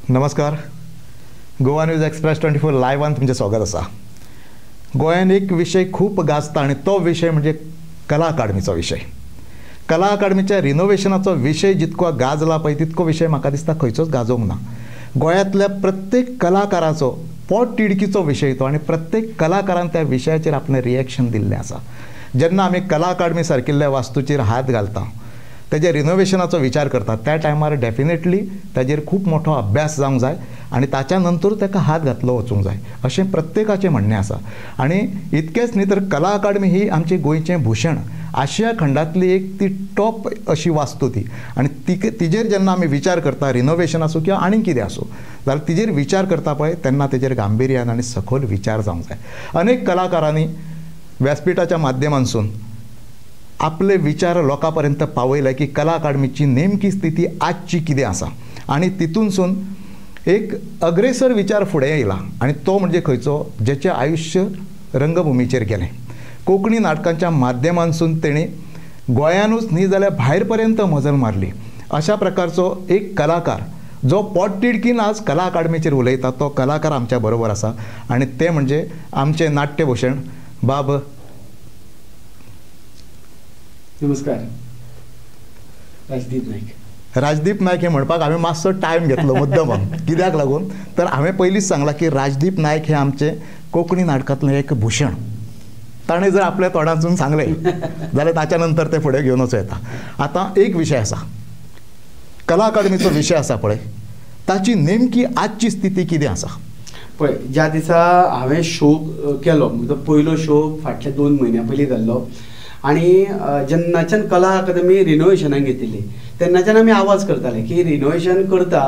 नमस्कार. Goa news express 24 लायव्हान तुमचें स्वागत आसा. गोंयांत एक विशय खूब गाजता आनी तो विशय म्हणजे कला अकादमीचो विशय. कला अकादमीच्या रिनोव्हेशनाचो विशय जितको गाजला पळय तितको विशय म्हाका दिसता खंयचोच गाजोवंक ना. गोंयांतल्या प्रत्येक कलाकाराचो पोट तिडकीचो विशय तो आनी प्रत्येक कलाकारान त्या विशयाचेर आपलें रिएक्शन दिल्लें आसा. जेन्ना आमी कला अकादमी सारकिल्ल्या वास्तूचेर हात घालता, तेजे रिनोव्हेशनाचो विचार करता, त्या टायमार डेफिनेटली ताजेर खूब मोठो अभ्यास जावंक जाय आनी ताच्या नंतर ताका हात घातलो वचूंक जाय अशें प्रत्येकाचें म्हणणें आसा. आनी इतकेंच न्ही तर कला अकादमी ही आमचें गोंयचें भूषण, आशिया खंडांतली एक ती टॉप अशी वास्तू ती. आनी तिजेर जेन्ना आमी विचार करता, रिनोव्हेशन आसूं किंवा आनी कितें आसूं, जाल्यार तिजेर विचार करता पळय तेन्ना तेजेर गांभिर्यान आनी सखोल विचार जावंक जाय. अनेक कलाकारांनी व्यासपीठाच्या माध्यमांसून आपले विचार लोकां पर्यंत पावयले की कला अकादमीची नेमकी स्थिती आजची कितें आसा. आनी तितूनसून एक अग्रेसर विचार फुडें येयला आनी तो म्हणजे खंयचो, जेचें आयुश्य रंगभुमीचेर गेलें. कोंकणी नाटकांच्या माध्यमांसून तेणी गोंयानूच न्ही जाल्यार भायर पर्यंत मजल मारली. अशा प्रकारचो एक कलाकार जो पोट तिडकीन आज कला अकादमीचेर उलयता, तो कलाकार आमच्या बरोबर आसा आनी ते म्हणजे आमचे नाट्यभूषण बाब. नमस्कार. राजदीप नाईक. राजदीप नायक हे म्हणपाक हांवें मातसो टायम घेतलो मुद्दम. कित्याक लागून तर हांवें पयलींच सांगलां की राजदीप नायक हे आमचे कोंकणी नाटकांतलें एक भूषण. ताणें जर आपल्या तोंडांतसून सांगलें जाल्यार ताच्या नंतर ते फुडें घेवन वचूं येता. आतां एक विशय आसा, कला अकादमीचो विशय आसा पळय, ताची नेमकी आजची स्थिती कितें आसा पळय. ज्या दिसा हांवें शो केलो, म्हणजे पयलो शो फाटल्या 2 म्हयन्यां पयलीं जाल्लो, आनी जेन्नाच्यान कला अकादमी रिनोव्हेशनाक घेतिल्ली तेन्नाच्यान आमी आवाज करताले की रिनोव्हेशन करता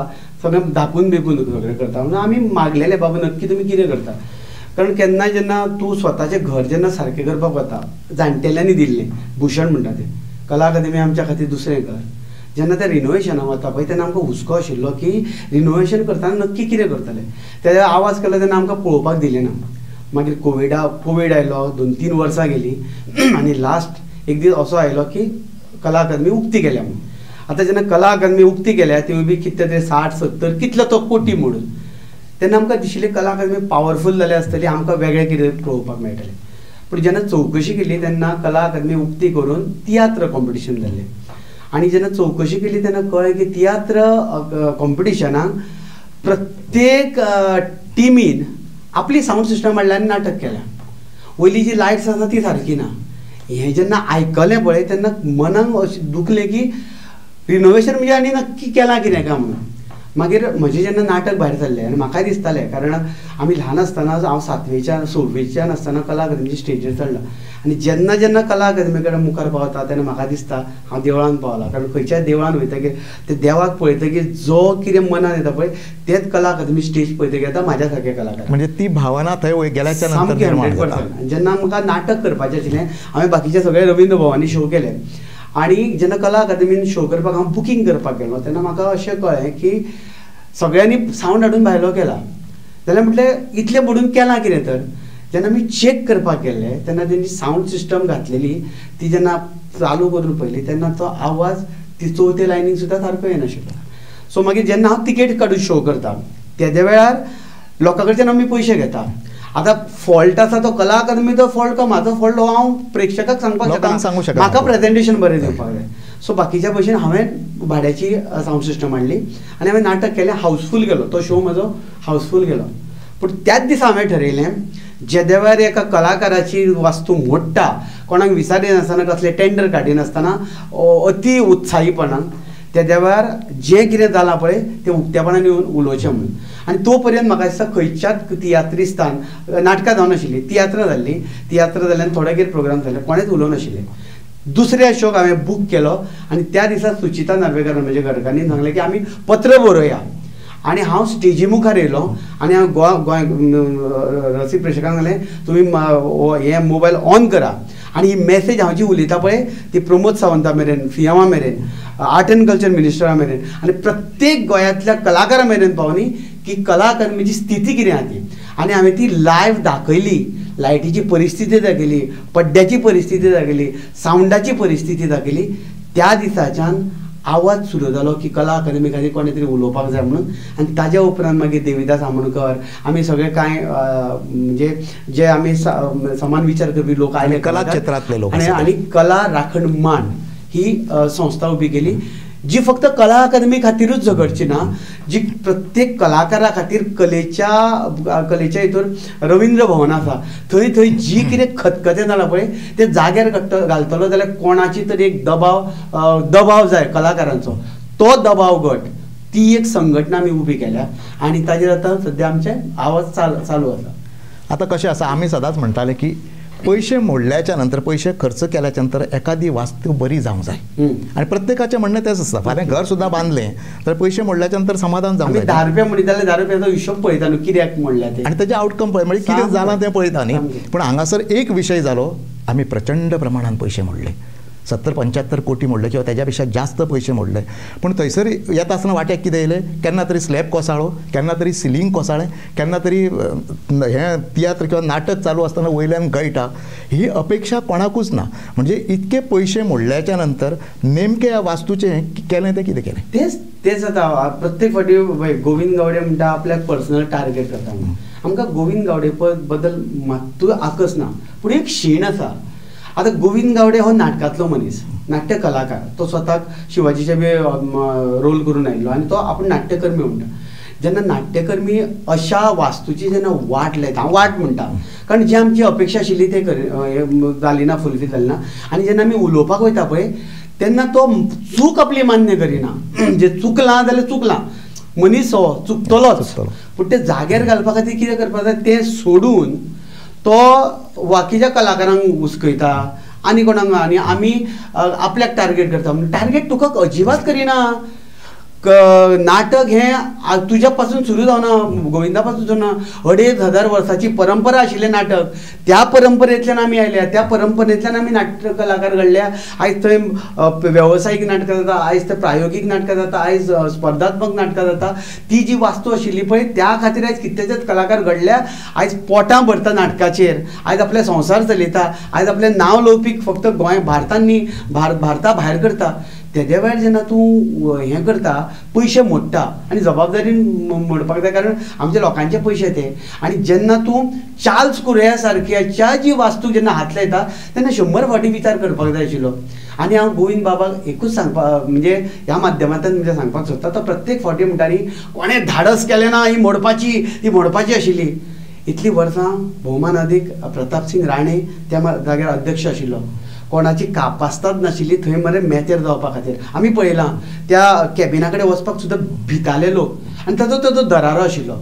सगळें धापून बिपून सगळें करता. म्हणून आमी मागलेले बाबा नक्की तुमी कितें करता. कारण केन्ना जेन्ना तूं स्वताचें घर जेन्ना सारकें करपाक वता, जाणटेल्यांनी दिल्लें भूषण म्हणटा तें, कला अकादमी आमच्या खातीर दुसरें घर. जेन्ना ते रिनोव्हेशनाक वता पळय तेन्ना आमकां हुस्को आशिल्लो की रिनोव्हेशन करतना नक्की कितें करतले. तेजे आवाज केलो तेन्ना आमकां पळोवपाक दिलें ना. मागीर कोवीड आयलो, 2-3 वर्सां गेली आनी लास्ट एक दीस असो आयलो की कला अकादमी उक्ती केल्या म्हणून. आतां जेन्ना कला अकादमी उक्ती केल्या ती बी कितले तरी 60-70 कितलो तो कोटी म्हणून, तेन्ना आमकां दिशिल्लें कला अकादमी पावरफूल जाली आसतली, आमकां वेगळें कितें पळोवपाक मेळटलें. पूण जेन्ना चवकशी केली तेन्ना कला अकादमी उक्ती करून तियात्र कॉम्पिटिशन जाल्लें. आनी जेन्ना चवकशी केली तेन्ना कळ्ळें की तियात्र कॉम्पिटिशनाक प्रत्येक टिमीन आपली साऊंड सिस्टम हाडल्या आनी नाटक केल्या. वयली जी लायट्स आसा ती सारकी ना. हें जेन्ना आयकलें पळय तेन्ना मनाक अशें दुखलें की रिनोव्हेशन म्हणजे आनी नक्की केलां कितें काय म्हणून. मागीर म्हजें जेन्ना नाटक भायर सरलें आनी म्हाकाय दिसतालें, कारण आमी ल्हान आसतना हांव 7वेच्यान 6वेच्यान आसतना कला अकादमीच्या स्टेजीर चडलां. आनी जेन्ना जेन्ना कला अकादमी कडेन मुखार पावता तेन्ना म्हाका दिसता हांव देवळान पावलां. कारण खंयच्याय देवळान वयतकीर ते देवाक पळयतकीर जो कितें मनान येता पळय तेच कला अकादमी स्टेज पळयतकीर येता म्हाज्या सारके कलाकार. म्हणजे ती भावना थंय गेल्याच्या नंतर निर्माण जाता. जेन्ना म्हाका नाटक करपाचें आशिल्लें, हांवें बाकीचे सगळे रवींद्र भवनांनी शो केले. आनी जेन्ना कला अकादमीन शो करपाक हांव बुकींग करपाक गेलो तेन्ना म्हाका अशें कळ्ळें की सगळ्यांनी सावंड हाडून भायलो केला. जाल्यार म्हटलें इतलें बुडून केलां कितें तर. जेन्ना आमी चॅक करपाक गेले तेन्ना तेंची सावंड सिस्टम घातलेली, ती जेन्ना चालू करून पळयली तेन्ना तो आवाज ती 4थी लायनीक सुद्दां सारको येनाशिल्लो. सो मागीर जेन्ना हांव तिकेट काडून शो करता तेद्या वेळार लोकां कडच्यान आमी पयशे घेता. आतां फॉल्ट आसा तो कला अकादमीचो फॉल्ट काय म्हाजो फॉल्ट हो हांव प्रेक्षकाक सांगपाक शकना. म्हाका प्रेजेंटेशन बरें दिवपाक जाय. सो बाकीच्या भशेन हांवें भाड्याची सावंड सिस्टम हाडली आनी हांवें नाटक केलें. हावसफूल गेलो तो शो, म्हजो हावसफूल गेलो. पूण त्याच दिसा हांवें ठरयलें जेद्या वेळार एका कलाकाराची वास्तू मोडटा, कोणाक विचारिनासतना कसलें टेंडर काडिनासतना अति उत्साहीपणान तेद्या वेळार जें कितें जालां पळय तें उक्तेपणान येवन उलोवचें म्हणून. आनी तो पर्यंत म्हाका दिसता खंयच्याच तियात्रिस्तान नाटकां जावनाशिल्लीं, तियात्र जाल्ली. तियात्र जाल्ल्यान थोडे कितें प्रोग्राम जाले, कोणेच उलोवनाशिल्ले. दुसऱ्या शोक हांवें बूक केलो आनी त्या दिसा सुचिता नार्वेकर म्हज्या घरकान्नीन सांगलें की आमी पत्र बरोवया. आनी हांव स्टेजी मुखार येयलो आनी हांव गोंय रसीक प्रेक्षकांक सांगलें तुमी हे मोबायल ऑन करा आनी ही मॅसेज हांव जी उलयता पळय ती प्रमोद सावंता मेरेन, फियामा मेरेन, आर्ट एंड कल्चर मिनिस्टरा मेरेन आनी प्रत्येक गोंयांतल्या कलाकारा मेरेन पावनी की कला अकादमीची स्थिती कितें आसा ती. आनी हांवें ती लायव्ह दाखयली. लायटीची परिस्थिती दाखयली, पड्ड्याची परिस्थिती दाखयली, सावंडाची परिस्थिती दाखयली. त्या दिसाच्यान आवाज सुरू जालो की कला अकादमी खातीर कोणें तरी उलोवपाक जाय म्हणून. आनी ताज्या उपरांत मागीर देविदास आमोणकर आमी सगळे कांय म्हणजे जे आमी समान विचार करपी लोक आयले कला क्षेत्रांतले लोक आनी कला राखण मान ही संस्था उबी केली, जी फक्त कला अकादमी खातीरूच झगडची ना, जी प्रत्येक कलाकारा खातीर कलेच्या हितून रवींद्र भवन आसा थंय थंय जी कितें खतखतें जालां पळय तें जाग्यार घालतलो जाल्यार कोणाची तरी एक दबाव जाय कलाकारांचो, तो दबाव गट ती एक संघटना आमी उबी केल्या आनी ताजेर आतां सद्या आमचे आवाज चालू आसा. आतां कशें आसा आमी सदांच म्हणटाले की पैसे मोडल्याच्या नंतर पैसे खर्च केल्याच्या नंतर एखादी वास्तू बरी जावंक जाय आणि प्रत्येकाचें म्हणणें तेच आसता. फाल्यां घर सुद्दां बांदलें तर पैसे मोडल्याच्या नंतर समाधान जावंक जाय. 10 रुपया म्हणटा जाल्यार 10 रुपयाचो हिशोब पळयता न्हू कित्याक मोडल्या ते आनी तेजें आउटकम पळय म्हणजे कितें जालां तें पळयता न्ही. पूण हांगासर एक विशय जालो, आमी प्रचंड प्रमाणात पैसे मोडले, 70-75 कोटी मोडले किंवा त्याच्या पेक्षा जास्त पैसे मोडले. पूण थंयसर येता आसतना वाट्याक कितें येयलें, केन्ना तरी स्लॅब कोसळ्ळो, केन्ना तरी सिलींग कोसळ्ळें, केन्ना तरी हें तियात्र किंवा नाटक चालू आसतना वयल्यान गळटा. ही अपेक्षा कोणाकूच ना. म्हणजे इतके पयशे मोडल्याच्या नंतर नेमके ह्या वास्तूचें केलें तें कितें केलें तेच आतां प्रत्येक फावटी गोविंद गावडे म्हणटा आपल्याक पर्सनल टार्गेट करता म्हणून. आमकां गोविंद गावडे बद्दल मात्तूय आकस ना, पूण एक शीण आसा. आता गोविंद गावडे हो नाटकांतलो मनीस, नाट्य कलाकार, तो स्वताक शिवाजीचे बी रोल करून आयिल्लो आनी तो आपूण नाट्यकर्मी म्हणटा. जेन्ना नाट्यकर्मी अशा वास्तूची जेन्ना वाट लायता, हांव वाट म्हणटा कारण जी आमची अपेक्षा आशिल्ली ते जाली ना, फुलफील जाली ना. आनी जेन्ना आमी उलोवपाक वयता पळय तेन्ना तो चूक आपली मान्य करिना. जे चुकलां जाल्यार चुकलां, मनीस हो चुकतलोच, पूण ते जाग्यार घालपा खातीर कितें करपाक जाय तें सोडून तो बाकीच्या कलाकारांक हुस्कयता आनी कोणाक. आनी आमी आपल्याक टार्गेट करता. टार्गेट तुका अजिबात करिना. नाटक हें तुज्या पासून सुरू जावना, गोविंदा पासून सुरू ना. 2500 वर्साची परंपरा आशिल्लें नाटक, त्या परंपरेंतल्यान आमी आयल्या, त्या परंपरेंतल्यान आमी नाट्य कलाकार घडल्या. आयज थंय वेवसायीक नाटकां जाता, आयज थंय प्रायोगीक नाटकां जाता, आयज स्पर्धात्मक नाटकां जाता. ती जी वास्तू आशिल्ली पळय त्या खातीर आयज कितलेशेच कलाकार घडल्या. आयज पोटां भरता नाटकाचेर, आयज आपले संवसार चलयता, आयज आपलें नांव लवपीक फक्त भारतान न्ही भारता भायर करता. तेज्या वेळार जेन्ना तूं हें करता, पयशे मोडटा आनी जबाबदारीन मोडपाक जाय कारण आमच्या लोकांचे पयशे ते. आनी जेन्ना तूं चार्ल्स कुर्या सारक्याच्या जी वास्तू जेन्ना हात लायता तेन्ना 100 फावटी विचार करपाक जाय आशिल्लो. आनी हांव गोविंद बाबाक एकूच सांगपाक म्हणजे ह्या माध्यमांतल्यान म्हणजे सांगपाक सोदता, तो प्रत्येक फावटी म्हणटाली कोणें धाडस केलें ना, ही मोडपाची आशिल्ली. इतलीं वर्सां भौमान अधिक प्रताप सिंग राणे त्या जाग्यार अध्यक्ष आशिल्लो. कोणाची कापास्ताद नाशिल्ली थंय मरे मेतेर जावपा खातीर. आमी पळयलां त्या कॅबिना कडेन वचपाक सुद्दां भिताले लोक आनी ताजो दरारो आशिल्लो.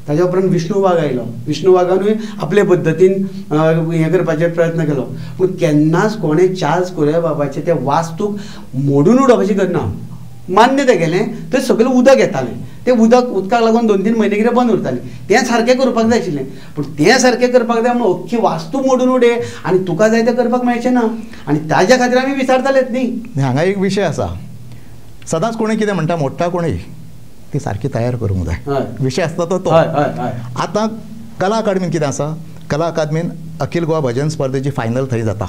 ताज्या उपरांत विष्णू वाघ आयलो. विष्णू वाघानूय आपले पद्दतीन हें करपाचे प्रयत्न केलो. पूण केन्नाच कोणें चार्ल्स कुर्या बाबाचे ते वास्तूक मोडून उडोवपाची करना. मान्य तें गेलें, थंय सगळें उदक येतालें, तें उदकाक लागून 2-3 म्हयने कितें बंद उरतालें. तें सारकें करपाक जाय आशिल्लें. पूण तें सारकें करपाक जाय म्हणून अख्खी वास्तू मोडून उडे आनी तुका जाय तें करपाक मेळचें ना. आनी ताज्या खातीर आमी विचारतालेच न्ही. हांगा एक विशय आसा, सदांच कोणी कितें म्हणटा मोडटा कोणीय ती सारकी तयार करूंक जाय. विशय आसता तो. आतां कला अकादमीन कितें आसा, कला अकादमीन अखिल गोवा भजन स्पर्धेची फायनल थंय जाता,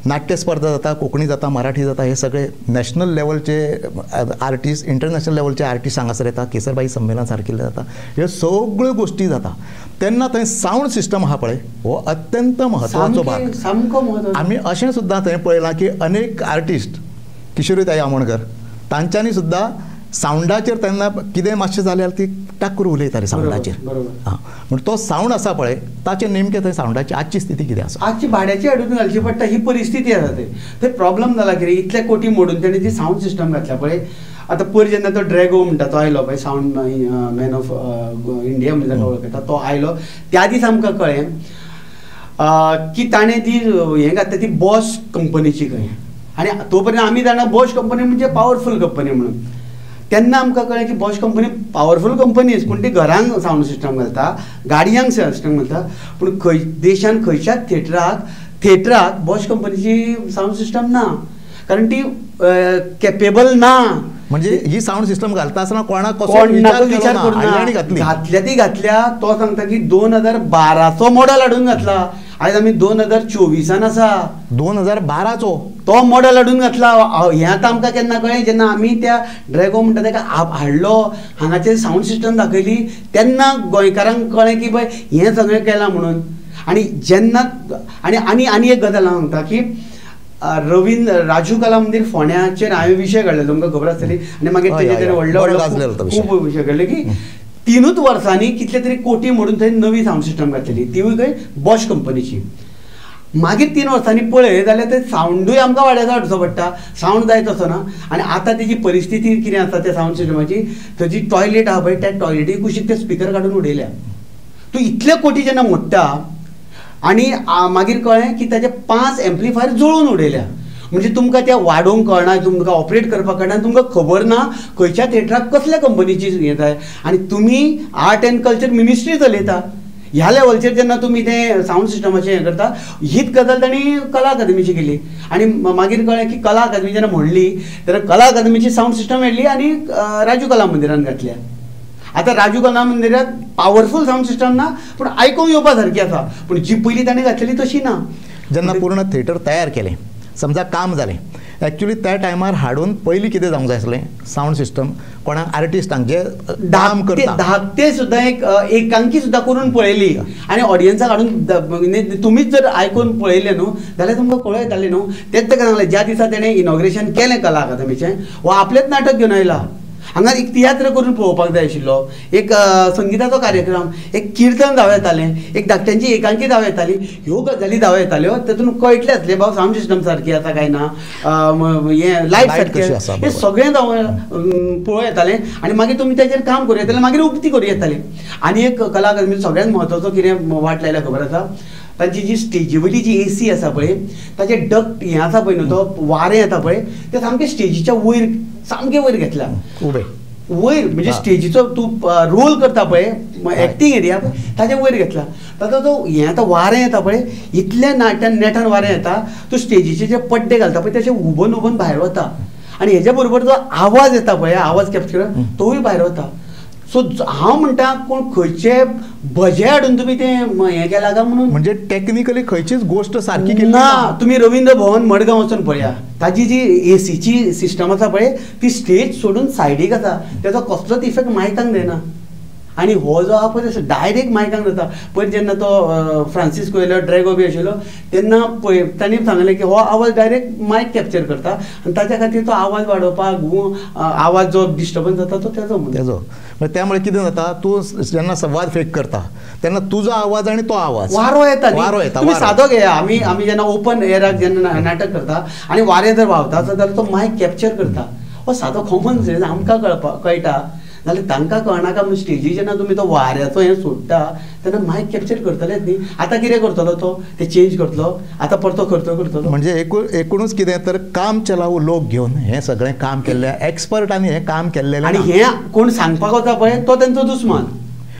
नाट्य स्पर्धा जाता, कोंकणी जाता, मराठी जाता. हे सगळे नॅशनल लेवलचे आर्टिस्ट, इंटरनॅशनल लेवलचे आर्टिस्ट हांगासर येता. केसरबाई संमेलन सारकिल्लें जाता. ह्यो सगळ्यो गोश्टी जाता तेन्ना थंय सावंड सिस्टम आहा पळय हो अत्यंत म्हत्वाचो भाग. सामको म्हत्वाचो. आमी अशें सुद्दां थंय पळयलां की अनेक आर्टिस्ट, किशोरीताई आमोणकर, तांच्यांनी सुद्दां सावंडाचेर तेन्ना कितें मातशें जाल्यार ती टाक उलयताली सावंडाचेर. हां, म्हण तो सावंड आसा पळय ताचेर नेमकें थंय सावंडाची आजची स्थिती कितें आसा? आजची भाड्याची हाडून घालची पडटा ही परिस्थिती आसा. थंय प्रॉब्लम जाला कितें, इतले कोटी मोडून तेणें जी सावंड सिस्टम घातल्या पळय. आतां पयर जेन्ना तो ड्रॅगो म्हणटा तो आयलो पळय, सावंड मॅन ऑफ इंडिया म्हणजे ताका वळखता, तो आयलो त्या दीस आमकां कळ्ळें की ताणें ती हें घातली ती बॉश कंपनीची खंय. आनी तो पर्यंत आमी जाणा बॉश कंपनी म्हणजे पावरफूल कंपनी म्हणून. तेन्ना आमकां कळ्ळें की बॉश कंपनी पावरफूल कंपनीज, पूण ती घरांक सावंड सिस्टम घालता, गाडयांक सिस्टम घालता. पूण देशान खंयच्याच थिएटराक बॉश कंपनीची सावंड सिस्टम ना कारण ती कॅपेबल ना. म्हणजे ही सावंड सिस्टम घालता आसतना कोणाक विचार करूना, घातल्या ती घातल्या. तो सांगता की 2012चो मॉडल हाडून घातला आयज आमी 2024 आसा. 2012चो तो मॉडल हाडून घातला. हें आतां आमकां केन्ना कळ्ळें जेन्ना आमी त्या ड्रॅगो म्हणटा ताका हाडलो, हांगाचेर सावंड सिस्टम दाखयली, तेन्ना गोंयकारांक कळ्ळें की बाय हें सगळें केलां म्हणून. आनी जेन्ना आनी एक गजाल हांव सांगता की राजू कला मंदिर फोंड्याचेर हांवें विशय काडलो, तुमकां खबर आसतली. आनी मागीर तेजेर व्हडलो खूब विशय काडले की 3 वर्सांनी कितले तरी कोटी मोडून थंय नवी सावंड सिस्टम घातलेली, तिवूय खंय बॉश कंपनीची. मागीर 3 वर्सांनी पळय जाल्यार ते सावंडूय आमकां वाड्याचो हाडचो पडटा, सावंड जाय तसो ना. आनी आतां तेजी परिस्थिती कितें आसा त्या सावंड सिस्टमाची, थंयची टॉयलेट आहा पळय त्या टॉयलेटी कुशीक ते स्पिकर काडून उडयल्या. तूं इतले कोटी जेन्ना मोडटा आनी मागीर कळ्ळें की ताचे 5 एम्प्लिफायर जळून उडयल्या. म्हणजे तुमकां त्या वाडोवंक कळना, तुमकां ऑपरेट करपाक कळना, तुमकां खबर ना खंयच्या थिएटराक कसल्या कंपनीची हें जाय. आनी तुमी आर्ट एंड कल्चर मिनिस्ट्री चलयता. ह्या लेवलचेर जेन्ना तुमी तें सावंड सिस्टमाचें हें करता, हीच गजाल तांणी कला अकादमीची केली. आनी मागीर कळ्ळें की कला अकादमी जेन्ना म्हणली तेन्ना कला अकादमीची सावंड सिस्टम हाडली आनी राजू कला मंदिरान घातल्या. आतां राजू कला मंदिरात पावरफूल सावंड सिस्टम ना, पूण आयकूंक येवपा सारकी आसा. पूण जी पयलीं ताणें घातलेली तशी ना. जेन्ना पूर्ण थिएटर तयार केलें, समजा काम जालें, एक्चुअली त्या टायमार हाडून पयलीं कितें जावंक जाय आसलें सावंड सिस्टम कोणाक आर्टिस्टांक जे काम करता धाकटे सुद्दां एक एकांकी सुद्दां करून पळयली आनी ऑडियन्साक हाडून तुमीच जर आयकून पळयलें न्हू जाल्यार तुमकां कळूं येतालें न्हू. तेच ताका सांगलें ज्या दिसा तेणें इनॉग्रेशन केलें कला अकादमीचें हो आपलेंच नाटक घेवन आयला. हांगा एक तियात्र करून पळोवपाक जाय आशिल्लो, एक संगिताचो कार्यक्रम, एक किर्तन जावं येतालें, एक धाकट्यांची एकांकी जावं येताली. ह्यो गजाली जावं येताल्यो तेतून कळटलें आसलें बाबा सावंड सिस्टम सारकी आसा काय ना, हें लायट सारकी आसा, हें सगळें जावं पळोवं येतालें. आनी मागीर तुमी तेजेर काम करूं येतालें, मागीर उक्ती करूं येताली. आनी एक कला अकादमीचो सगळ्यांत म्हत्वाचो कितें वाट लायल्या खबर आसा, ताची जी स्टेजी वयली जी AC आसा पळय ताचे डक्ट हें आसा पळय न्हू, तो वारें येता पळय तें सामकें स्टेजीच्या वयर सामकें वयर घेतल्या. वयर म्हणजे स्टेजीचो तूं रोल करता पळय एक्टींग एरिया ताच्या वयर घेतला. ताचो तो हें आतां वारें येता पळय इतल्या नेटान वारें येता, तूं स्टेजीचे जे पड्डे घालता पळय तेचे उबन भायर वता. आनी हेज्या बरोबर जो आवाज येता पळय आवाज कॅप्चर तोय भायर वता. सो हांव म्हणटा कोण खंयचे भजे हाडून तुमी तें हें केलां काय म्हणून, म्हणजे टॅक्निकली खंयचीच गोश्ट सारकी केली ना. तुमी रवींद्र भवन मडगांव वचून पळया, ताजी जी ACची सिस्टम आसा पळय ती स्टेज सोडून सायडीक आसा, तेजो कसलोच इफेक्ट मायकांक देना. आनी हो जो आहा पळय डायरेक्ट मायकांक जाता. पयर जेन्ना तो फ्रांसीस कोयलो ड्रॅगो बी आशिल्लो तेन्ना पळय तांणी सांगलें की हो आवाज डायरेक्ट मायक कॅप्चर करता आनी ताच्या खातीर तो आवाज वाडोवपाक आवाज जो डिस्टर्बन्स जाता तो तेजो. त्यामुळे कितें जाता, तूं जेन्ना संवाद फेक करता तेन्ना तुजो आवाज आनी तो आवाज वारो येता. तुमी सादो घेया, आमी जेन्ना ओपन एराक जेन्ना नाटक करता आनी वारें जर व्हांवता जाल्यार तो मायक कॅप्चर करता. हो सादो कॉमन सेन्स आमकां कळटा जाल्यार तांकां कळनाका म्हणून स्टेजी जेन्ना तुमी तो वाऱ्याचो हें सोडटा तेन्ना मायक कॅप्चर करतलेच न्ही. आतां कितें करतलो तो ते चेंज करतलो, आतां परतो करतलो. म्हणजे एकूणच कितें तर काम चलावू लोक घेवन हें सगळें काम केल्लें एक्सपर्टांनी हें काम केल्लें. आनी हें कोण सांगपाक वता पळय तो तेंचो दुस्मान,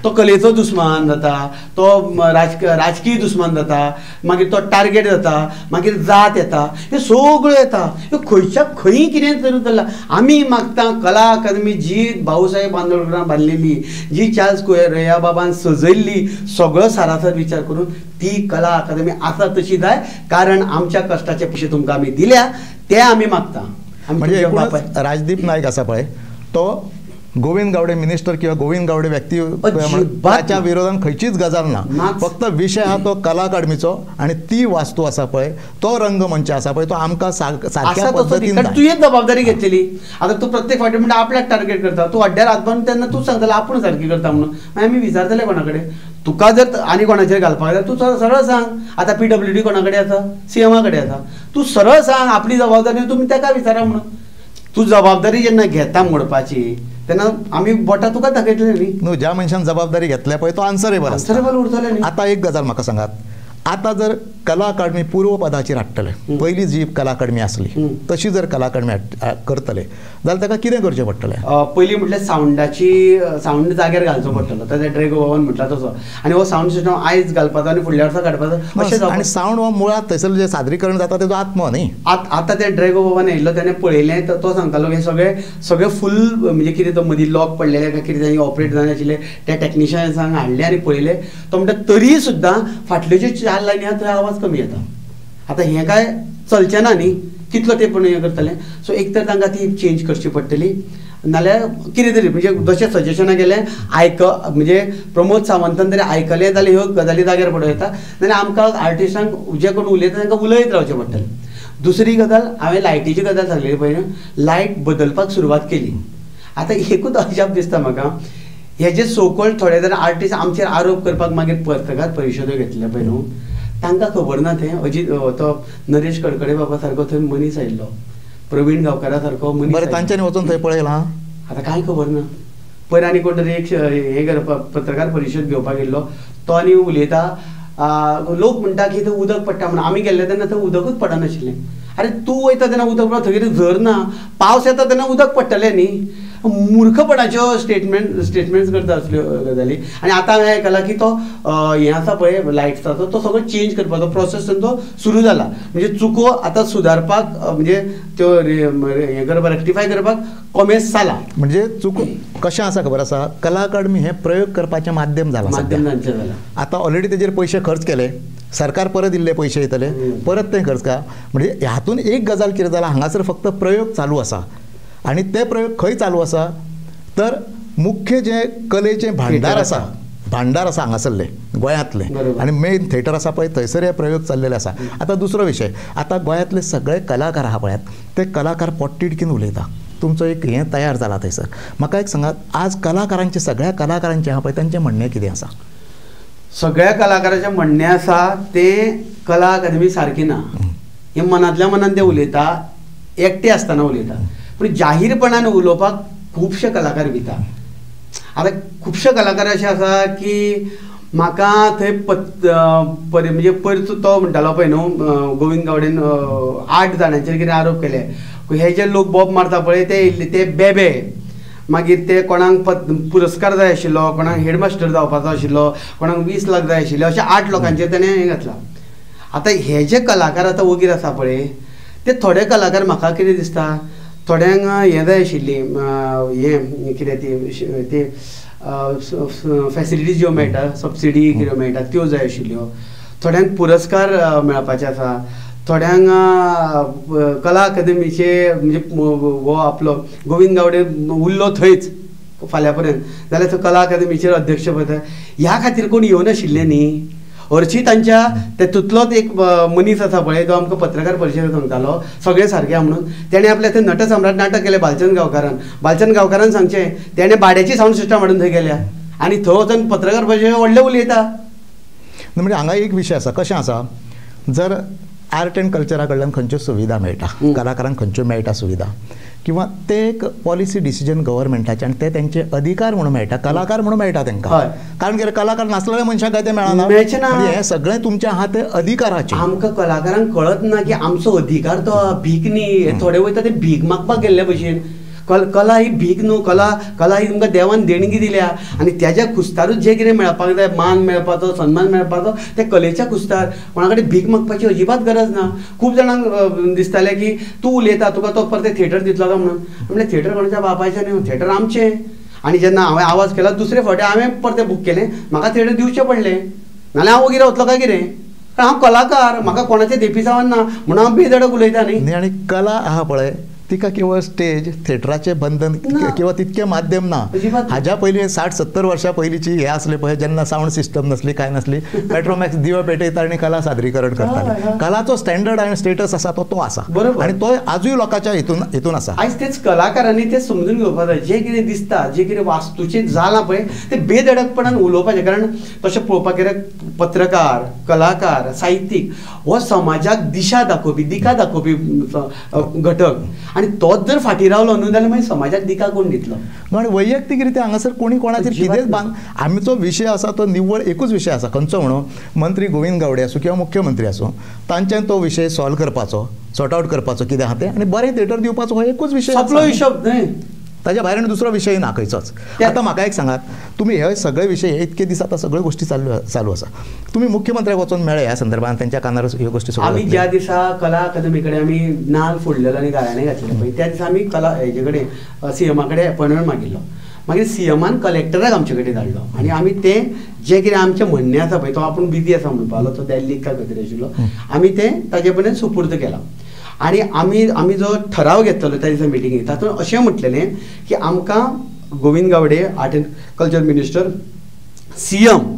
तो कलेचो दुस्मान जाता, तो राजकीय दुस्मान जाता, मागीर तो टार्गेट जाता, मागीर जात येता, ह्यो सगळ्यो येता. ह्यो खंयच्या खंय कितें तरी जाल्यार आमी मागता कला अकादमी जी भाऊसाहेब बांदोडकरान बांदलेली, जी चार्ल्स कोया बाबान सजयल्ली, सगळो सारासर विचार करून ती कला अकादमी आसा तशी जाय. कारण आमच्या कश्टाचे पयशे तुमकां आमी दिल्या ते आमी मागता. म्हणजे राजदीप नायक आसा पळय तो गोविंद गावडे मिनिस्टर किंवा गोविंद गावडे व्यक्ती ताच्या विरोधान खंयचीच गजाल ना. फक्त विशय हा तो कला अकादमीचो आनी ती वास्तू आसा पळय तो रंगमंच आसा पळय तो आमकां सारक्या पद्दतीन तुवें जबाबदारी घेतलेली. आतां तूं प्रत्येक फावटी म्हणटा आपल्याक टार्गेट करता, तूं अड्ड्यार हात बांदून तेन्ना तूं सांगतलो आपूण सारकी करता म्हणून. मागीर आमी विचारतले कोणा कडेन, तुका जर आनी कोणाचेर घालपाक जाय तूं सरळ सांग. आतां PWD कोणा कडेन आसा, CM कडेन आसा, तूं सरळ सांग आपली जबाबदारी तुमी ताका विचारा म्हणून. तूं जबाबदारी जेन्ना घेता मोडपाची तेन्ना आमी बोटां तुका दाखयतले न्ही. ज्या मनशान जबाबदारी घेतल्या पळय तो आन्सरेबल उरतले न्ही. आतां एक गजाल म्हाका सांगात, आतां जर कला अकादमी पूर्व पदाचेर हाडटले, पयली जी कला अकादमी आसली तशी जर कला अकादमी करतले जाल्यार ताका कितें करचें पडटलें? पयलीं म्हटल्यार सावंड जाग्यार घालचो पडटलो. ताचे ड्रॅगो भवन म्हटला तसो. आनी हो सावंड सिस्टम आयज घालपाचो आनी फुडल्या वर्सा काडपाचो अशें जावं. आनी सावंड हो मुळात थंयसर जें सादरीकरण जाता तेजो आत्मो न्ही. आतां ते ड्रॅगो भवन येयल्लो तेणें पळयलें तो सांगतालो हे सगळे फूल म्हणजे कितें तो मदीं लॉक पडलेले काय कितें ऑपरेट जाय आशिल्ले त्या टॅक्निशियन्सांक हाडले आनी पळयले. तो म्हणटा तरी सुद्दां फाटल्यो ज्यो 4 लायनी आहा थंय आवाज कमी येता. आतां हें काय चलचें ना न्ही, कितलो ते पूण हें करतले. सो एक तर तांकां ती चेंज करची पडटली, नाल्यार कितें तरी म्हणजे जशें सजेशनां गेलें म्हणजे प्रमोद सावंतान तरी आयकलें जाल्यार ह्यो गजाली जाग्यार पडूं येता, नाल्यार आमकां आर्टिस्टांक जे कोण उलयता तांकां उलयत रावचें पडटलें. दुसरी गजाल हांवें लायटीची गजाल सांगलेली पळय न्हू, लायट बदलपाक सुरवात केली. आतां एकूच अजाप दिसता म्हाका, हे जे सोकॉल्ड थोडे जाण आर्टिस्ट आमचेर आरोप करपाक मागीर पत्रकार परिशदो घेतले पळय न्हू, तांकां खबर ना तें तो नरेश कडकडे बाबा सारको थंय मनीस आयिल्लो, प्रवीण गांवकारा सारको मनीस. बरें, तांच्यांनी वचून थंय पळयलां आतां कांय खबर ना. पयर आनी कोण तरी एक हे करपाक पत्रकार परिशद घेवपाक गेल्लो, तो आनी उलयता, लोक म्हणटा की थंय उदक पडटा म्हणून. आमी गेल्ले तेन्ना थंय उदकूच पडनाशिल्लें. अरे तूं वयता तेन्ना उदक पडटा, थंय कितें झर ना, पावस येता तेन्ना उदक पडटलें न्ही. मूर्खपणाच्यो स्टेटमेंट्स करता असल्यो गजाली. आनी आतां हांवें आयकलां की तो हें आसा पळय लायट्साचो, तो सगळो चेंज करपाचो प्रोसेस तो सुरू जाला. म्हणजे चुको आतां सुदारपाक म्हणजे त्यो हें करपाक रेक्टिफाय करपाक कोमेस जाला. म्हणजे चुको कशें आसा खबर आसा, कला अकादमी हें प्रयोग करपाचें माध्यम जालां. आतां ऑलरेडी तेजेर पयशे खर्च केले, सरकार परत दिल्ले पयशे येतले, परत ते खर्च का. म्हणजे हातून एक गजाल कितें जाला, हांगासर फक्त प्रयोग चालू आसा. आनी ते प्रयोग खंय चालू आसा तर मुख्य जे कलेचें भांडार आसा हांगासरले गोंयांतले, आनी मेन थिएटर आसा पळय थंयसर हे प्रयोग चाललेले आसा. आतां दुसरो विशय, आतां गोंयांतले सगळे कलाकार आहा पळयात, ते कलाकार पोटतिडकीन उलयता. तुमचो एक हें तयार जाला थंयसर. म्हाका एक सांगात, आज कलाकारांचे सगळ्या कलाकारांचे आहा पळय तांचें म्हणणें कितें आसा? सगळ्या कलाकाराचें म्हणणें आसा तें कला अकादमी सारकी ना. हें मनांतल्या मनान ते उलयता, एकटे आसतना उलयता. पूण जाहीरपणान उलोवपाक खुबशे कलाकार भिता. आतां खुबशे कलाकार अशे आसा की म्हाका थंय म्हणजे पयर तो म्हणटालो पळय न्हू, गोविंद गावडेन 8 जाणांचेर कितें आरोप केले. हे जे लोक बॉब मारता पळय ते बेबे, मागीर ते कोणाक पुरस्कार जाय आशिल्लो, कोणाक हेडमास्टर जावपाचो आशिल्लो, कोणाक 20 लाख जाय आशिल्ले, अशे 8 लोकांचेर ताणें हें घातलां. आतां हे जे कलाकार आतां वगीर आसा पळय, ते थोडे कलाकार म्हाका कितें दिसता, थोड्यांक हें जाय आशिल्ली, हें कितें ती फॅसिलिटीज ज्यो मेळटा, सबसिडी कितें मेळटा त्यो जाय आशिल्ल्यो. थोड्यांक पुरस्कार मेळपाचे आसा, थोड्यांक कला अकादमीचे म्हणजे हो आपलो गोविंद गावडे उरलो थंयच फाल्यां पर्यंत, जाल्यार तो कला अकादमीचेर अध्यक्ष पद ह्या खातीर कोण येवं नाशिल्ले न्ही. हरशीं तांच्या तेतूंतलोच एक मनीस आसा पळय, तो आमकां पत्रकार परिशदेंत सांगतालो सगळें सारकें आहा म्हणून. तेणें आपलें थंय नटसम्राट नाटक केलें बालचंद गांवकारान सांगचें, तेणें भाड्याची सावंड सिस्टम हाडून थंय गेल्या आनी थंय वचून पत्रकार परिशदेंत व्हडलें उलयता. म्हणजे हांगा एक विशय आसा, कशें आसा, जर आर्ट एंड कल्चरा कडल्यान खंयच्यो सुविधा मेळटा, कलाकारांक खंयच्यो मेळटा सुविधा, किंवा ते एक पॉलिसी डिसिजन गव्हर्मेंटाचे आनी ते तेंचे अधिकार म्हणून मेळटा, कलाकार म्हणून मेळटा तांकां. कारण कितें कलाकार नासलेल्या मनशाक काय ते मेळना. हें सगळें तुमच्या आहा ते अधिकाराचें. आमकां कलाकारांक कळत ना की आमचो अधिकार तो भीक न्ही. थोडे वयता ते भीक मागपाक गेल्ले भशेन. कला ही भीक न्हू, कला ही तुमकां देवान देणगी दिल्या आनी त्याच्या कुस्तारूच जे कितें मेळपाक जाय, मान मेळपाचो, सन्मान मेळपाचो, ते कलेच्या कुस्तार. कोणा कडेन भीक मागपाची अजिबात गरज ना. खूब जाणांक दिसतालें की तूं उलयता तुका तो परते थिएटर दितलो काय म्हणून. म्हणलें थिएटर कोणाच्या बापायचें न्हू, थिएटर आमचें. आनी जेन्ना हांवें आवाज केला दुसरे फावटी हांवें परते बूक केलें, म्हाका थिएटर दिवचें पडलें, नाल्यार हांव वगीर वतलो काय कितें. हांव कलाकार, म्हाका कोणाचें देपी जावन ना म्हणून हांव बेधडक उलयता न्ही. आनी कला आहा पळय तिका केवळ स्टेज थिएटराचें बंधन किंवा तितकें माध्यम ना. हाज्या पयलीं 60-70 वर्सां पयलींची हे आसले पळय, जेन्ना सावंड सिस्टम नसली, काय नसली, पेट्रोमॅक्स दिवो पेटयता आनी कला सादरीकरण करताले. कलाचो स्टँडर्ड आनी स्टेटस आसा तो आसा, आनी तो आजूय लोकांच्या हितून आसा. आयज तेच कलाकारांनी ते समजून घेवपाक जाय. जें कितें दिसता, जें कितें वास्तूचें जालां पळय तें बेधडकपणान उलोवपाचें. कारण तशें पळोवपाक गेल्यार पत्रकार, कलाकार, साहित्यीक हो समाजाक दिशा दाखोवपी, दिका दाखोवपी घटक. आनी तोच जर फाटी रावलो न्हू जाल्यार मागीर समाजाक दिका कोण दितलो. आनी वैयक्तीक रित्या हांगासर कोणी कोणाचेर कितेंच आमचो विशय आसा तो निव्वळ एकूच विशय आसा. खंयचो म्हणून मंत्री गोविंद गावडे आसूं किंवा मुख्यमंत्री आसूं, तांच्यान तो विशय सॉल्व करपाचो, सॉर्ट आउट करपाचो कितें आहा तें, आनी बरें थिएटर दिवपाचो हो एकूच विशय. आपलो हिशोब न्हय, ताच्या भायर दुसरो विशय ना खंयचोच. आतां म्हाका एक सांगात, तुमी हे सगळे विशय इतके दीस आतां सगळ्यो गोश्टी चालू आसा, तुमी मुख्यमंत्र्याक वचून मेळ्ळे ह्या संदर्भात, तेंच्या कानार ह्यो गोश्टी. आमी ज्या दिसा कला अकादमी कडेन आमी नाल्ल फोडलेलो आनी गाळ्यांनी घातलेले पळय, त्या दिसा आमी कला हेजे कडेन CM कडेन अपॉयंटमेंट मागिल्लो. मागीर सीएमान कलेक्टराक आमचे कडेन धाडलो आनी आमी तें जें कितें आमचें म्हणणें आसा पळय तो आपूण बिजी आसा म्हणपालो तो दिल्लीक काय खंय तरी आशिल्लो आमी तें ताजे पर्यंत सुपूर्द केलां आनी आमी जो ठराव घेतलो त्या दिसा मिटिंगेक तातूंत अशें म्हटलेलें की आमकां Govind Gawade art and culture minister CM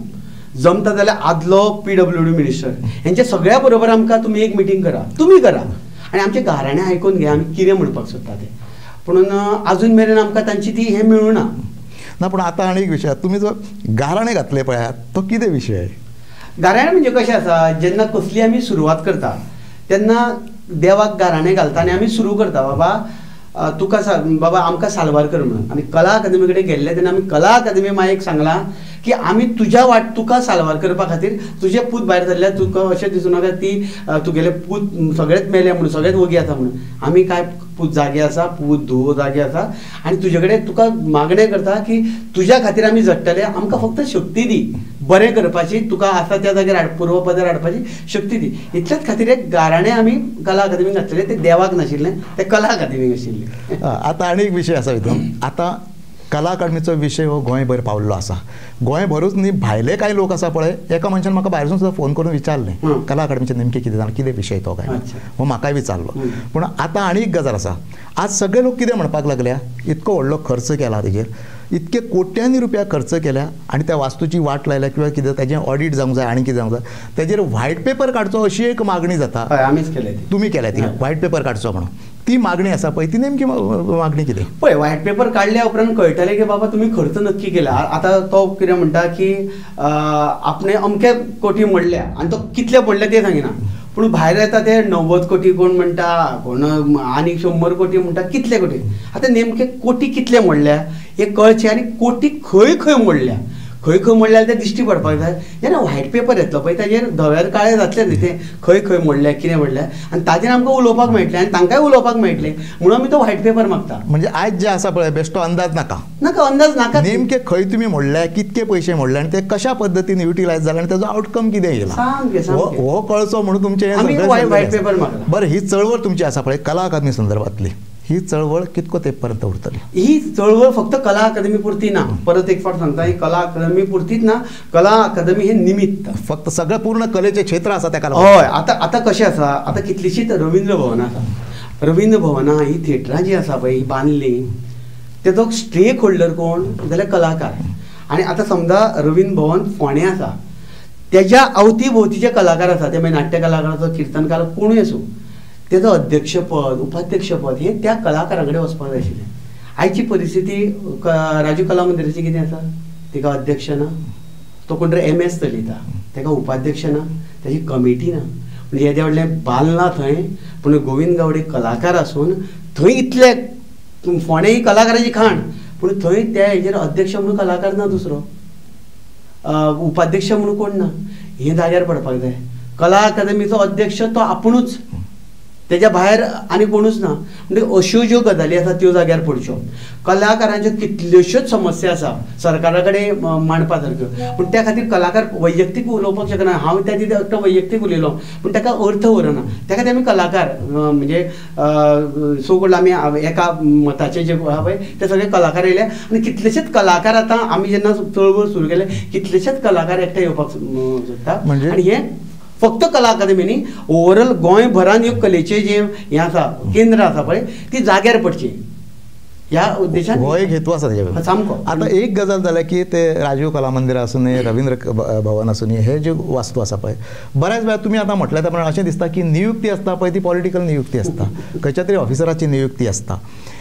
जमता जाल्यार आदलो PWD मिनिस्टर हेंच्या सगळ्या बरोबर आमकां तुमी एक मिटींग करा तुमी करा आनी आमचे गाराणें आयकून घे आमी कितें म्हणपाक सोदता तें पूण अजून मेरेन आमकां तांची ती हें मेळूना ना पूण आतां आनी एक विशय तुमी जो गाराणें घातले पळयात तो कितें विशय गाराणें म्हणजे कशें आसा जेन्ना कसली आमी सुरवात करता तेन्ना देवाक गाराणें घालता आनी आमी सुरू करता बाबा तुका बाबा आमकां सालवार कर म्हणून आमी कला अकादेमी कडेन गेल्ले तेन्ना आमी कला अकादेमी मागीर सांगलां की आमी तुज्या तुका सालवार करपा खातीर तुजे पूत भायर सरल्यार तुका अशें दिसूं नाका ती तुगेले पूत सगळेच मेले म्हणून सगळेच वगी आसा म्हणून आमी काय पूत जागे आसा पूत धुवो जागे आसा आनी तुजे कडेन तुका मागणें करता की तुज्या खातीर आमी झडटले आमकां फक्त शक्ती दी बरें करपाची तुका आसा त्या जाग्यार पूर्व पदार हाडपाची शक्ती दी इतल्याच खातीर एक गाराणें आमी कला अकादेमीक घातलेलें तें देवाक नाशिल्लें तें कला अकादेमीक आशिल्लें आतां आनी एक विशय आसा हितून आतां कला अकादमीचो विशय हो गोंयभर पावल्लो आसा गोंयभरूच न्ही भायले कांय लोक आसा पळय एका मनशान म्हाका भायरसून सुद्दां फोन करून विचारलें कला अकादमीचें नेमकें कितें जालें कितें विशय तो काय हो म्हाकाय विचारलो पूण आतां आनी एक गजाल आसा आज सगळे लोक कितें म्हणपाक लागल्या इतको व्हडलो खर्च केला तेजेर इतके कोट्यांनी रुपया खर्च केल्या आनी त्या वास्तूची वाट लायल्या किंवा कितें तेजें ऑडिट जावंक जाय आनी कितें जावंक जाय तेजेर व्हायट पेपर काडचो अशी एक मागणी जाता आमीच केली तुमी केल्या ती व्हायट पेपर काडचो म्हणून ती मागणी आसा पळय ती नेमकी मागणी कितें पळय व्हायट पेपर काडल्या उपरांत कळटलें की बाबा तुमी खर्च नक्की केला आतां तो कितें म्हणटा की आपणे अमके कोटी मोडल्या आनी तो कितले मोडले ते सांगिना पूण भायर येता ते 90 कोटी कोण म्हणटा कोण आनी 100 कोटी म्हणटा कितले कोटी आतां नेमके कोटी कितले मोडल्या हे कळचें आनी कोटी खंय खंय मोडल्या खंय खंय मोडल्यार तें दिश्टी पडपाक जाय जेन्ना व्हायट पेपर येतलो पळय ताजेर धव्यार काळें जातलें न्ही तें खंय खंय मोडल्या कितें मोडल्या आनी ताजेर आमकां उलोवपाक मेळटलें आनी तांकांय उलोवपाक मेळटलें म्हणून आमी तो व्हायट पेपर मागता म्हणजे आयज जे आसा पळय बेश्टो अंदाज नाका नाका अंदाज नाका नेमके खंय तुमी मोडल्या कितके पयशे मोडले आनी ते कशा पद्दतीन युटिलायज जाले आनी ताजो आउटकम कितें येयला हो कळचो म्हणून तुमचें व्हायट पेपर मागला बरें ही चळवळ तुमची आसा पळय कला अकादमी संदर्भांतली ही चळवळ कितको तेप पर्यंत उरतली ही चळवळ फक्त कला अकादमी पुरती ना परत एक फावट सांगता ही कला अकादमी पुरतीच ना कला अकादमी हे निमित्त फक्त सगळं पूर्ण कलेचे क्षेत्र आसा तेका हय आतां कशें आसा आतां कितलीशींच रवींद्र भवनां आसा रवींद्र भवनां ही थिएटरां जी आसा पळय ही बांदली तेजो स्टेक होल्डर कोण जाल्यार कलाकार आनी आतां समजा रवींद्र भवन फोंड्या आसा तेज्या अवती भोवतीचे कलाकार आसा ते मागीर नाट्य कलाकार आसूं कीर्तनकार कोणूय आसूं तेजो अध्यक्षपद उपाध्यक्षपद हे त्या कलाकारां कडेन वचपाक जाय आशिल्लें आयची परिस्थिती राजू कला मंदिराची कितें आसा तिका अध्यक्ष ना तो कोण तरी MS चलयता तेका उपाध्यक्ष ना तेजी कमिटी ना म्हणजे येदे व्हडलें बाल ना थंय पूण गोविंद गावडे कलाकार आसून थंय इतले फोंड्या ही कलाकाराची खाण पूण थंय त्या हेजेर अध्यक्ष म्हणून कलाकार ना दुसरो उपाध्यक्ष म्हणून कोण ना हे जाग्यार पडपाक जाय कला अकादमीचो अध्यक्ष तो आपुणूच तेज्या भायर आनी कोणूच ना म्हणजे अश्यो ज्यो गजाली आसा त्यो जाग्यार पडच्यो कलाकारांच्यो कितल्योश्योच समस्या आसा सरकारा कडेन मांडपा सारक्यो पूण त्या खातीर कलाकार वैयक्तीक उलोवपाक शकना हांव त्या दिसा एकटो वैयक्तीक उलयलो पूण ताका अर्थ उरना त्या खातीर आमी कलाकार म्हणजे सो कॉल्ड आमी एका मताचे जे आहा पळय ते सगळे कलाकार येयले आनी कितलेशेच कलाकार आतां आमी जेन्ना चळवळ सुरू केले कितलेशेच कलाकार एकठांय येवपाक सोदता आनी हे फक्त कला अकादमी न्ही ओवरऑल गोंयभरान ह्यो कलेचे जे हें आसा केंद्र आसा पळय ती जाग्यार पडची ह्या उद्देशान हो एक हेतू आसा तेजे सामको आतां एक गजाल जाल्या की ते राजीव कला मंदिर आसूं रवींद्र भवन आसूं हे ज्यो वास्तू आसा पळय बऱ्याच वेळार तुमी आतां म्हटल्या त्या प्रमाणे अशें दिसता की नियुक्ती आसता पळय ती पॉलिटिकल नियुक्ती आसता खंयच्या तरी ऑफिसराची नियुक्ती आसता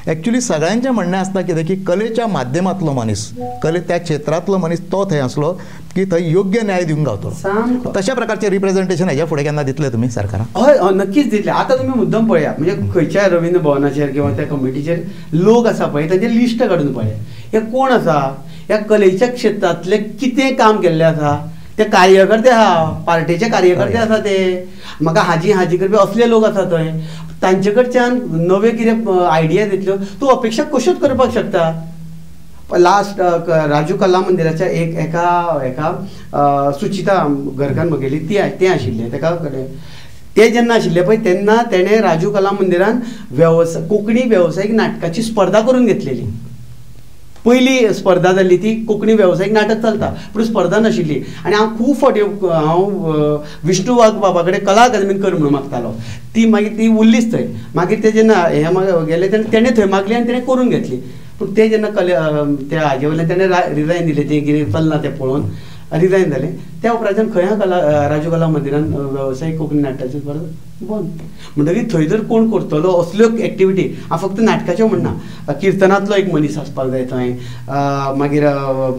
एक्चुअली सगळ्यांचें म्हणणें आसता कितें की कलेच्या माध्यमांतलो मनीस कले त्या क्षेत्रांतलो मनीस तो थंय आसलो की थंय योग्य न्याय दिवंक गावतलो तशा प्रकारचें रिप्रेझेंटेशन हेच्या फुडें केन्ना दितले तुमी सरकाराक हय नक्कीच दितले आतां तुमी मुद्दम पळया म्हणजे खंयच्या रवींद्र भवनाचेर किंवा त्या कमिटीचेर लोक आसा पळय तांचें लिस्ट काडून पळया हे कोण आसा ह्या कलेच्या क्षेत्रांतले कितें काम केल्लें आसा ते कार्यकर्ते आहा पार्टीचे कार्यकर्ते आसा ते म्हाका हाजी करपी असले लोक आसा थंय तांचे कडच्यान नवे कितें आयडिया दितल्यो तूं अपेक्षा कश्योच करपाक शकता लास्ट राजू कला मंदिराच्या एका सुचिता घरकान म्हगेली तें आशिल्लें तेका ते जेन्ना आशिल्ले पळय तेन्ना तेणें राजू कला मंदिरान कोंकणी वेवसायीक नाटकाची स्पर्धा करून घेतलेली पयली स्पर्धा जाल्ली ती कोंकणी वेवसायीक नाटक चलता पूण स्पर्धा नाशिल्ली आनी हांव खूब फावटी हांव विष्णू वाघ बाबा कडेन कला अकादमीन कर म्हणून मागतालो ती मागीर ती उरलीच थंय मागीर ते जेन्ना हे गेले तेणें थंय मागली आनी तेणें करून घेतली पूण ते जेन्ना त्या हाजे वयल्यान तेणें रिजायन दिलें तें कितें चलना तें पळोवन रिजायन जालें त्या उपरांत खंय राजू कला मंदिरान वेवसायीक कोंकणी नाटकाची स्पर्धा बंद म्हणटकीर थंय जर कोण करतलो असल्यो एक्टिविटी हांव फक्त नाटकाच्यो म्हणना कीर्तनांतलो एक मनीस आसपाक जाय थंय मागीर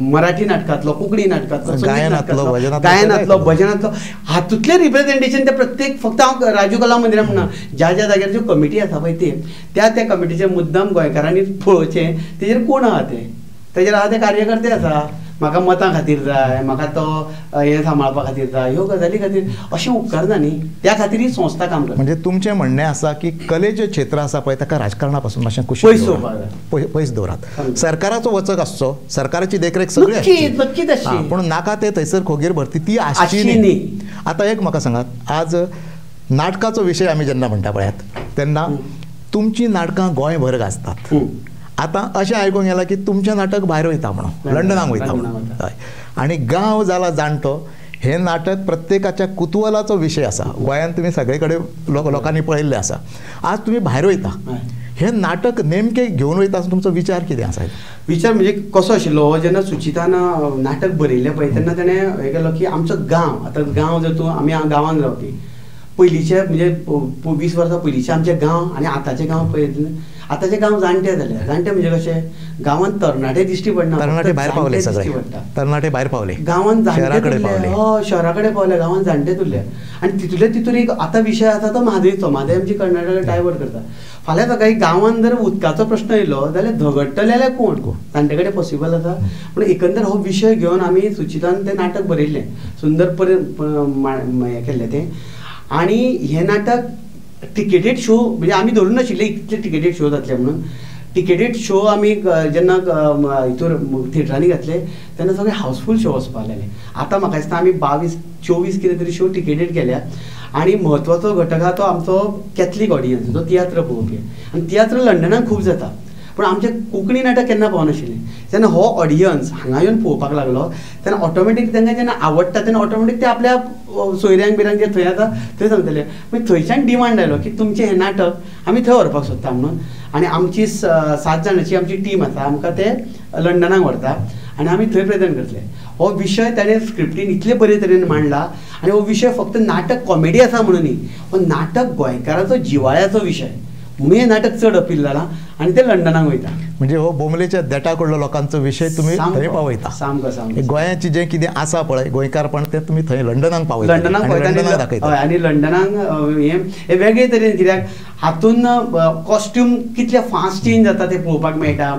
मराठी नाटकांतलो कोंकणी नाटकांतलो गायनांतलो भजनांतलो हातूंतलें रिप्रेझेंटेशन ते प्रत्येक फक्त हांव राजू कला मंदिरान म्हणना ज्या ज्या जाग्यार ज्यो कमिटी आसा पळय त्या कमिटीचे मुद्दम गोंयकारांनी पळोवचें तेजेर कोण आहा तेजेर आहा ते कार्यकर्ते आसा म्हाका मतां खातीर जाय म्हाका तो हें सांबाळपा खातीर जाय ह्यो गजाली खातीर अशें उपकारना न्ही त्या खातीर ही संस्था काम करता म्हणजे तुमचें म्हणणें आसा की कलेचें क्षेत्र आसा पळय ताका राजकारणा पासून मातशें पयस दवरात सरकाराचो वचक आसचो सरकाराची देखरेख सगळी नक्कीच आसची पूण नाका ते थंयसर खोगीर भरती ती आसची न्ही आतां एक म्हाका सांगात आज नाटकाचो विशय आमी जेन्ना म्हणटा पळयात तेन्ना तुमची नाटकां गोंयभर गाजतात आतां अशें आयकूंक येलां की तुमचें नाटक भायर वयता म्हणून लंडनाक वयता म्हणून हय आनी गांव जाला जाणटो हें नाटक प्रत्येकाच्या कुतुहलाचो विशय आसा गोंयांत तुमी सगळे कडेन लोकांनी पळयल्लें आसा आज तुमी भायर वयता हें नाटक नेमकें घेवन वयता आसतना तुमचो विचार कितें आसा विचार म्हणजे कसो आशिल्लो जेन्ना सुचितान नाटक बरयल्लें पळय तेन्ना ताणें हें केलो की आमचो गांव आतां गांव जर तूं आमी गांवांत रावपी पयलींचे म्हणजे 20 वर्सां पयलींचे आमचे गांव आनी आतांचे गांव पळयत आतांचे गांव जाणटे जाले जाणटे म्हणजे कशें गांवांत तरणाटे दिश्टी पडना तरणाटे भायर पावले सगळे तरणाटे भायर पावले गांवांत जाणटे शहरा कडेन पावले गांवांत जाणटे उरले आनी तितून एक आतां विशय आसा तो म्हादयचो म्हादय आमची कर्नाटका डायवर्ट करता फाल्यां सकाळी गांवांत जर उदकाचो प्रश्न येयलो जाल्यार झगडटले जाल्यार कोण तांचे कडेन पॉसिबल आसा पूण एकंदर हो विशय घेवन आमी सुचितान तें नाटक बरयल्लें सुंदर हें केल्लें तें आनी हें नाटक टिकेटेड शो म्हणजे आमी धरून नाशिल्ले इतले टिकेटेड शो जातले म्हणून टिकेटेड शो आमी जेन्ना हितूर थिएटरांनी घातले तेन्ना सगळे हावसफूल शो वचपाक लागले आतां म्हाका दिसता आमी 22-24 कितें तरी शो टिकेटेड केल्या आनी म्हत्वाचो घटक आहा तो आमचो कॅथलीक ऑडियन्स तो तियात्र पळोवपी आनी तियात्र लंडनाक खूब जाता पूण आमचें कोंकणी नाटक केन्ना पावनाशिल्लें जेन्ना हो ऑडियन्स हांगा येवन पळोवपाक लागलो तेन्ना ऑटोमॅटीक तांकां जेन्ना आवडटा तेन्ना ऑटोमॅटीक ते आपल्या सोयऱ्यांक बिऱ्यांक जे थंय आसा थंय सांगतले मागीर थंयच्यान डिमांड आयलो की तुमचें हें नाटक आमी थंय व्हरपाक सोदता म्हणून आनी आमची 7 जाणांची आमची टीम आसा आमकां ते लंडनाक व्हरता आनी आमी थंय प्रेझेंट करतले हो विशय ताणें स्क्रिप्टीन इतले बरे तरेन मांडला आनी हो विशय फक्त नाटक कॉमेडी आसा म्हणून न्ही हो नाटक गोंयकाराचो जिवाळ्याचो विशय म्हणून हें नाटक चड अपील जालां आनी ते लंडनाक वयता म्हणजे हो बोमलेच्या देठा कडलो लोकांचो विशय तुमी थंय पावयता सामको गोंयाची जें कितें आसा पळय गोंयकारपण तें तुमी थंय लंडनाक पावयता आनी लंडनाक हें वेगळे तरेन कित्याक हातून कॉस्ट्यूम कितले फास्ट चेंज जाता तें पळोवपाक मेळटा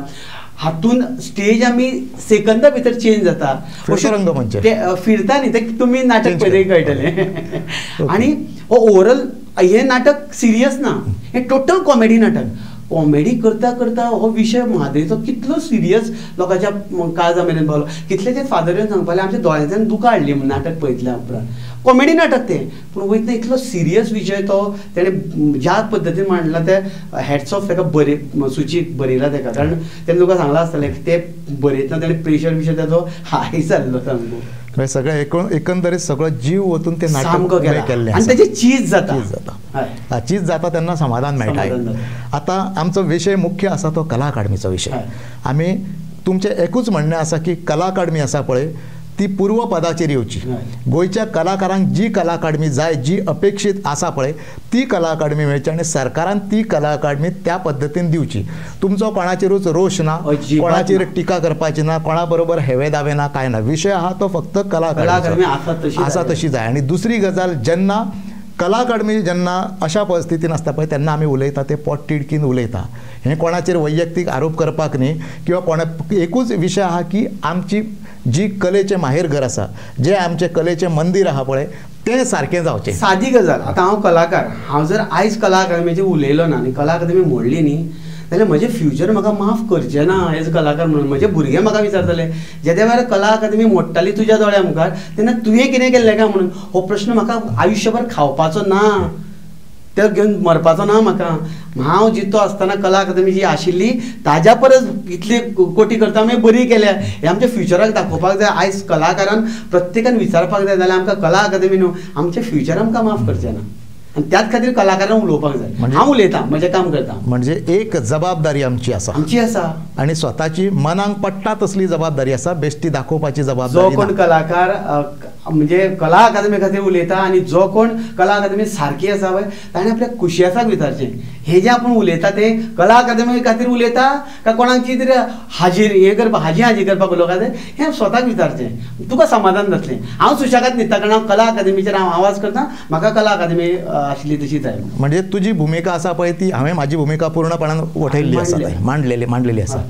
हातून स्टेज आमी सेकंदा भितर चेंज जाता रंगमंच ते फिरता न्ही ते तुमी नाटक पळयतकीर कळटलें आनी हो ओवरऑल हें नाटक सिरियस ना हें टोटल कॉमेडी नाटक कॉमेडी करता करता हो विशय म्हादयचो कितलो सिरियस लोकांच्या काळजा मेरेन पावलो कितलेशेच फादर येवन सांगपाले आमच्या दोळ्यांतल्यान दुकां हाडली म्हूण नाटक पळयतल्या उपरांत कॉमेडी नाटक तें पूण वयतना इतलो सिरियस विशय तो तेणें ज्या पद्दतीन मांडला ते हॅट्स ऑफ ताका सुचीक बरयला ताका कारण तेणें तुका सांगलां आसतलें ते बरयतना तेणें प्रेशर विशय ताचो हाय जाल्लो सामको सगळें एकंदरीत सगळो जीव वचून ते नाटक केल्लें आनी तेजें चीज जाता चीज जाता तेन्ना समाधान मेळटा आतां आमचो विशय मुख्य आसा तो कला अकादमीचो विशय आमी तुमचें एकूच म्हणणें आसा की कला अकादमी आसा पळय ती पूर्व पदाचेर येवची गोंयच्या कलाकारांक जी कला अकादमी जाय जी अपेक्षीत आसा पळय ती कला अकादमी मेळची आनी सरकारान ती कला अकादमी त्या पद्दतीन दिवची तुमचो कोणाचेरूच रोश ना कोणाचेर टिका करपाची ना कोणा बरोबर हेवे दावे ना कांय ना विशय आहा तो फक्त कला अकादमी आसा तशी जाय आनी दुसरी गजाल जेन्ना कला अकादमी जेन्ना अशा परिस्थितीन आसता पळय तेन्ना आमी उलयता ते पोट तिडकीन उलयता हें कोणाचेर वैयक्तीक आरोप करपाक न्ही किंवा कोणा एकूच विशय आहा की आमची जी कलेचें माहेरघर आसा जें आमचें कलेचें मंदीर आहा पळय तें सारकें जावचें सादी गजाल आतां हांव कलाकार हांव जर आयज कला अकादमीचेर उलयलो ना आनी कला अकादमी मोडली न्ही जाल्यार म्हजें फ्युचर म्हाका माफ करचें ना एज कलाकार म्हणून म्हजे भुरगे म्हाका विचारतले जेद्या वेळार कला अकादमी मोडटाली तुज्या दोळ्या मुखार तेन्ना तुवें कितें केल्लें काय म्हणून हो प्रश्न म्हाका आयुश्यभर खावपाचो ना ते घेवन मरपाचो ना म्हाका. हांव जितो आसतना कला अकादमी जी आशिल्ली ताज्या परस इतली कोटी करता आमी बरी केल्या. हे आमच्या फ्युचराक दाखोवपाक जाय. आयज कलाकारान प्रत्येकान विचारपाक जाय जाल्यार आमकां कला अकादमी न्हू आमच्या फ्युचर आमकां माफ करचें ना. आणि त्याच खातीर कलाकारांक उलोवपाक जाय. हांव उलयतां म्हजें काम करतां. म्हणजे एक जबाबदारी आमची आसा आणि स्वताची मनाक पडटा तसली जबाबदारी आसा. बेश्टी दाखोवपाची जबाबदारी. जो कोण कलाकार म्हणजे कला अकादमी खातीर उलयता आनी जो कोण कला अकादमी सारकी आसा पळय ताणें आपल्या कुशियासाक विचारचें. हे जे आपूण उलयता तें कला अकादमी खातीर उलयता काय कोणाक कितें तरी हाजी करपाक उलोवता तें हें स्वताक विचारचें. तुका समाधान जातलें. हांव सुशेगाद न्हिदता कारण हांव कला अकादमीचेर हांव आवाज करतां. म्हाका कला अकादमी आशिल्ली तशी जाय. म्हणजे तुजी भुमिका आसा पळय ती हांवें म्हाजी भुमिका पूर्णपणान वठयल्ली आसा, मांडलेली आसा.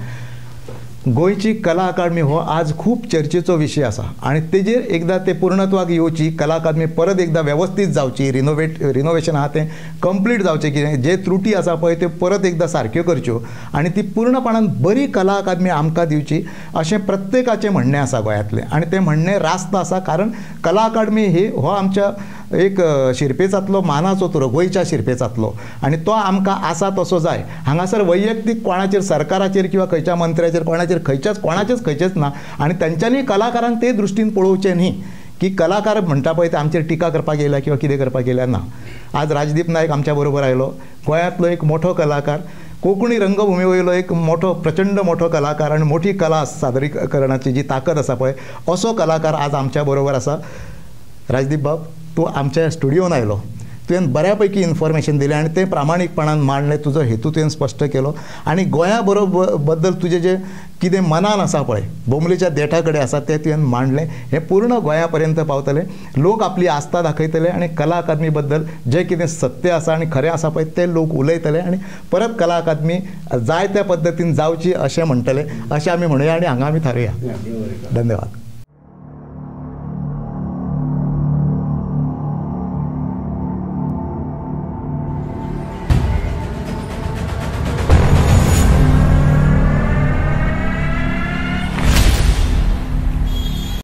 गोंयची कला अकादमी हो आज खूब चर्चेचो विशय आसा आनी तेजेर एकदां ते पूर्णत्वाक येवची. कला अकादमी परत एकदां वेवस्थीत जावची. रिनोवेशन आहा तें कंप्लीट जावचें. कितें जे त्रुटी आसा पळय त्यो परत एकदां सारक्यो करच्यो आनी ती पूर्णपणान बरी कला अकादमी आमकां दिवची अशें प्रत्येकाचें म्हणणें आसा गोंयांतलें. आनी तें म्हणणें रास्त आसा कारण कला अकादमी हो आमच्या एक शिरपेचांतलो मानाचो तुरो, गोंयच्या शिरपेचांतलो आनी तो आमकां आसा तसो जाय. हांगासर वैयक्तीक कोणाचेर सरकाराचेर किंवा खंयच्या मंत्र्याचेर खंयचेच ना. आनी तेंच्यांनी कलाकारांक ते दृश्टीन पळोवचें न्ही की कलाकार म्हणटा पळय ते आमचेर टिका करपाक येयल्या किंवा कितें करपाक येयल्या ना. आज राजदीप नायक आमच्या बरोबर आयलो. गोंयांतलो एक मोठो कलाकार, कोंकणी रंगभुमी वयलो एक प्रचंड मोठो कलाकार आनी मोठी कला सादरीकरणाची जी ताकद आसा पळय असो कलाकार आज आमच्या बरोबर आसा. राजदीप बाब, तूं आमच्या स्टुडियोन आयलो. तुवें बऱ्यापैकी इन्फॉर्मेशन दिलें आनी तें प्रामाणीकपणान मांडलें. तुजो हेतू तुवें स्पश्ट केलो आनी गोंया बद्दल तुजें जें कितें मनान आसा पळय बोमलेच्या देठा कडेन आसा तें तुवें मांडलें. हें पूर्ण गोंया पर्यंत पावतलें. लोक आपली आस्था दाखयतले आनी कला अकादमी बद्दल जें कितें सत्य आसा आनी खरें आसा पळय तें लोक उलयतले आनी परत कला अकादमी जाय त्या पद्दतीन जावची अशें म्हणटले. अशें आमी म्हणुया आनी हांगा आमी थारया. धन्यवाद.